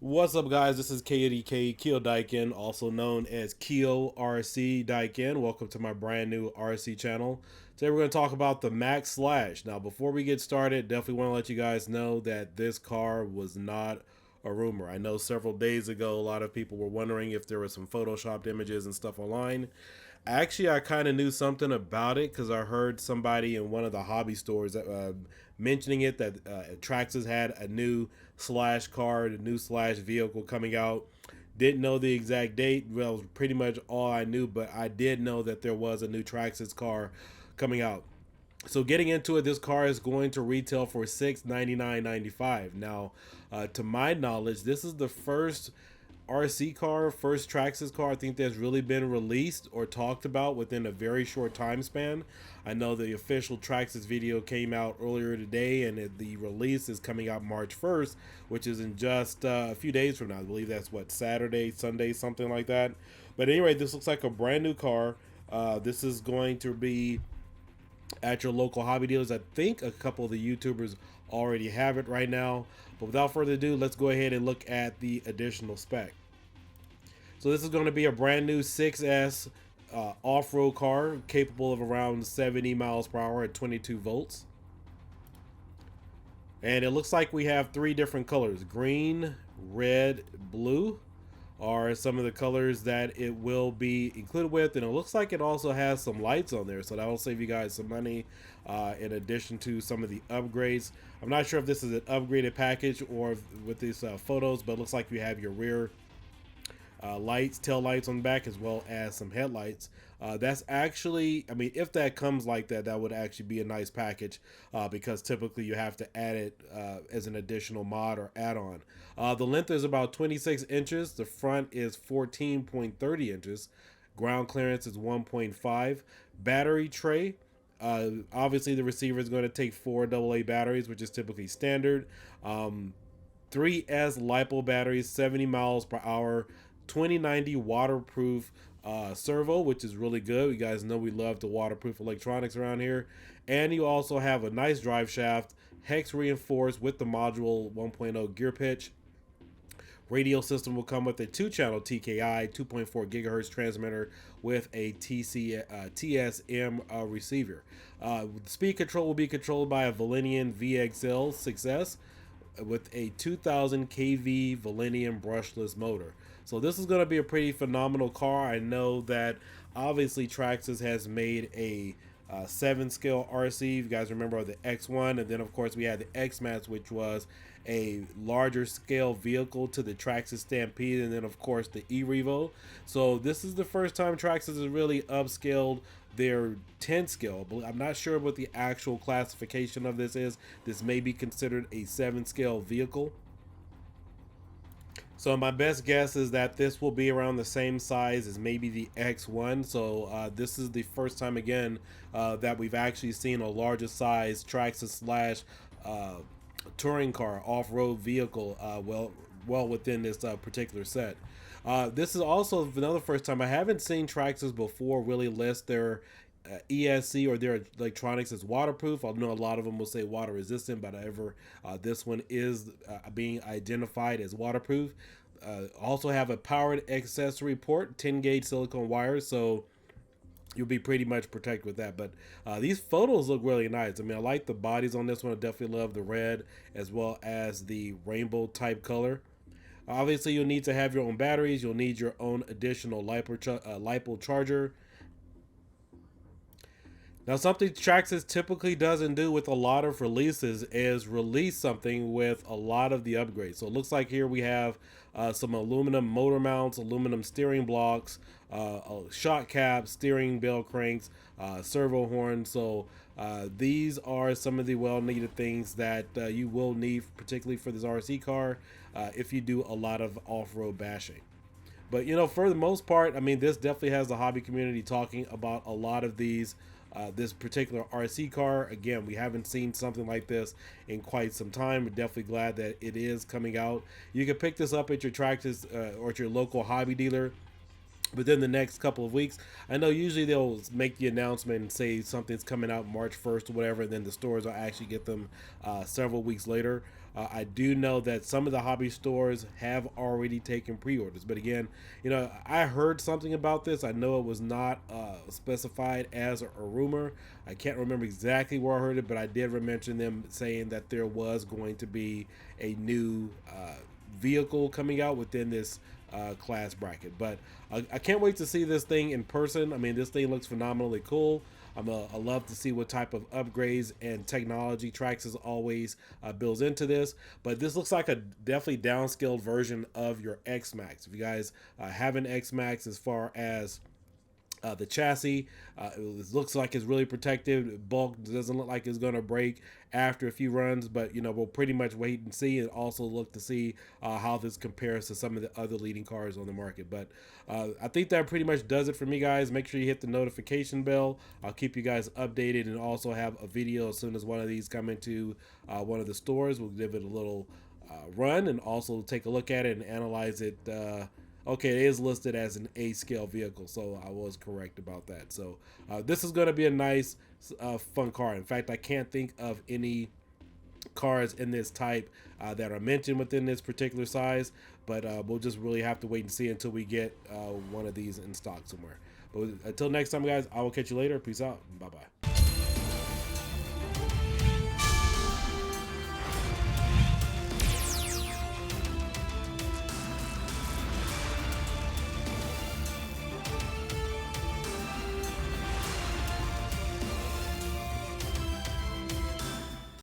What's up, guys? This is KDK Keo Diekin, also known as Keo RC Diekin. Welcome to my brand new RC channel. Today we're going to talk about the Max Slash. Now, before we get started, definitely want to let you guys know that this car was not a rumor. I know several days ago, a lot of people were wondering if there were some photoshopped images and stuff online. Actually, I kind of knew something about it because I heard somebody in one of the hobby stores mentioning it that Traxxas had a new Slash car, a new Slash vehicle coming out. Didn't know the exact date. Well, it was pretty much all I knew, but I did know that there was a new Traxxas car coming out. So getting into it, this car is going to retail for $699.95. Now, to my knowledge, this is the first RC car, first Traxxas car I think that's really been released or talked about within a very short time span. I know the official Traxxas video came out earlier today, and the release is coming out March 1st, which is in just a few days from now. I believe that's what, Saturday, Sunday, something like that. But anyway, this looks like a brand new car. This is going to be at your local hobby dealers. I think a couple of the YouTubers already have it right now. But without further ado, let's go ahead and look at the additional spec. So this is going to be a brand new 6S off-road car capable of around 70 miles per hour at 22 volts. And it looks like we have three different colors: green, red, blue are some of the colors that it will be included with. And it looks like it also has some lights on there, so that will save you guys some money in addition to some of the upgrades. I'm not sure if this is an upgraded package or with these photos, but it looks like you have your rear lights, tail lights on the back, as well as some headlights. That's actually, I mean, if that comes like that, that would actually be a nice package because typically you have to add it as an additional mod or add-on. The length is about 26 inches. The front is 14.30 inches. Ground clearance is 1.5. Battery tray. Obviously, the receiver is going to take 4 AA batteries, which is typically standard. 3S LiPo batteries, 70 miles per hour, 2090 waterproof servo, which is really good. You guys know we love the waterproof electronics around here. And you also have a nice drive shaft, hex reinforced with the module 1.0 gear pitch. Radio system will come with a 2-channel TKI 2.4 gigahertz transmitter with a TSM receiver. Speed control will be controlled by a Valenian VXL 6S with a 2000 kV Valenian brushless motor. So this is going to be a pretty phenomenal car. I know that obviously Traxxas has made a 7 scale RC. You guys remember the X1, and then of course we had the X Max, which was a larger scale vehicle to the Traxxas Stampede, and then of course the E-Revo. So this is the first time Traxxas has really upscaled their 10 scale. I'm not sure what the actual classification of this is. This may be considered a 7 scale vehicle. So my best guess is that this will be around the same size as maybe the X1. So this is the first time again that we've actually seen a larger size Traxxas slash touring car off-road vehicle well within this particular set. This is also another first time I haven't seen Traxxas before really list their ESC or their electronics as waterproof. I know a lot of them will say water resistant, but however, this one is being identified as waterproof. Also have a powered accessory port, 10 gauge silicone wires, so you'll be pretty much protected with that. But these photos look really nice. I mean, I like the bodies on this one. I definitely love the red as well as the rainbow type color. Obviously, you'll need to have your own batteries. You'll need your own additional LiPo charger. Now, something Traxxas typically doesn't do with a lot of releases is release something with a lot of the upgrades. So it looks like here we have some aluminum motor mounts, aluminum steering blocks, shock caps, steering bell cranks, servo horn. So these are some of the well-needed things that you will need, particularly for this RC car, if you do a lot of off-road bashing. But, you know, for the most part, I mean, this definitely has the hobby community talking about a lot of these. This particular RC car, again, we haven't seen something like this in quite some time. We're definitely glad that it is coming out. You can pick this up at your Traxxas or at your local hobby dealer within the next couple of weeks. I know usually they'll make the announcement and say something's coming out March 1st or whatever, and then the stores will actually get them several weeks later. I do know that some of the hobby stores have already taken pre-orders, but again, you know, I heard something about this. I know it was not specified as a rumor. I can't remember exactly where I heard it, but I did mention them saying that there was going to be a new vehicle coming out within this class bracket. But I can't wait to see this thing in person. I mean, this thing looks phenomenally cool. I love to see what type of upgrades and technology Traxxas always builds into this. But this looks like a definitely downscaled version of your X Max. If you guys have an X Max, as far as the chassis, it looks like it's really protected. Bulk doesn't look like it's going to break after a few runs, but you know, we'll pretty much wait and see, and also look to see how this compares to some of the other leading cars on the market. But I think that pretty much does it for me, guys. Make sure you hit the notification bell. I'll keep you guys updated, and also have a video as soon as one of these come into one of the stores. We'll give it a little run, and also take a look at it and analyze it. Okay, it is listed as an A scale vehicle, so I was correct about that. So this is going to be a nice, fun car. In fact, I can't think of any cars in this type that are mentioned within this particular size, but we'll just really have to wait and see until we get one of these in stock somewhere. But until next time, guys, I will catch you later. Peace out. Bye-bye.